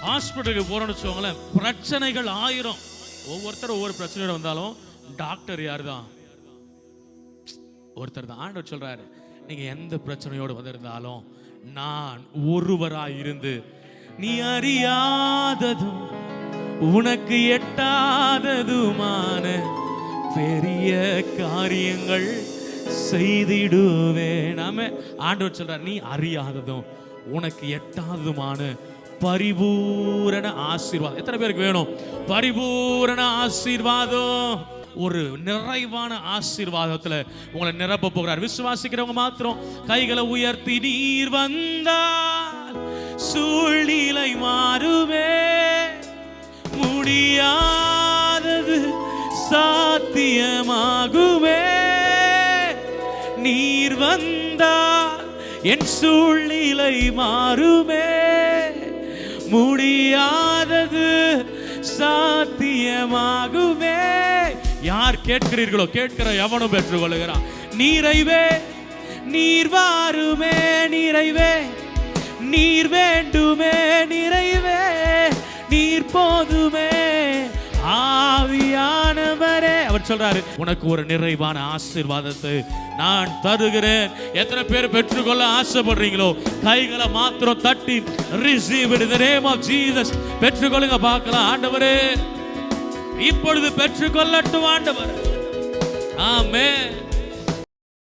ஹாஸ்பிட்டலுக்கு போறோம்னு வச்சுக்கோங்களேன், பிரச்சனைகள் 1000. ஒவ்வொருத்தரும் ஒவ்வொரு பிரச்சனையோட வந்தாலும் டாக்டர் யாரு தான்? ஒருத்தர் தான். ஆண்டவர் சொல்றாரு, நீங்க எந்த பிரச்சனையோடு வந்திருந்தாலும் நான் ஒருவராய் இருந்து நீ அறியாததும் உனக்கு எட்டாததுமான பெரிய காரியங்கள் செய்திடுவேன். நாம ஆண்டவர் சொல்றார், நீ அறியாததும் உனக்கு எட்டாததுமான பரிபூரண ஆசீர்வாதம். எத்தனை பேருக்கு வேணும் பரிபூரண ஆசீர்வாதம்? ஒரு நிறைவான ஆசீர்வாதத்துல உங்களை நிரப்ப போகிறார். விசுவாசிக்கிறவங்க மாத்திரம் கைகளை உயர்த்தி, நீர் வந்தால் சூழ்நிலை மாறுமே, முடியாதது சாத்தியமாகுமே. நீர் வந்தால் என் சூழ்நிலை மாறுமே, முடியாதது சாத்தியமாகுமே. யார் கேட்கிறீர்களோ கேட்கிற எவனும் பெற்றுக் கொள்ளுகிறான். நிறைவே நீர் வாருமே, நிறைவே நீர் வேண்டுமே, நிறைவே நீர் போதுமே ஆவியானவரே. அவர் சொல்றாரு, உனக்கு ஒரு நிறைவான ஆசீர்வாதத்தை நான் தருகிறேன். எத்தனை பேர் பெற்றுக்கொள்ள ஆசைப்படுறீங்களோ கைகளை மாத்திரம் தட்டி receive in the name of Jesus பெற்றுக்கொள்ளுங்க பார்க்கலாம். ஆண்டவரே இப்பொழுது பெற்றுக்கொள்ளட்டும் ஆண்டவர். ஆமென்.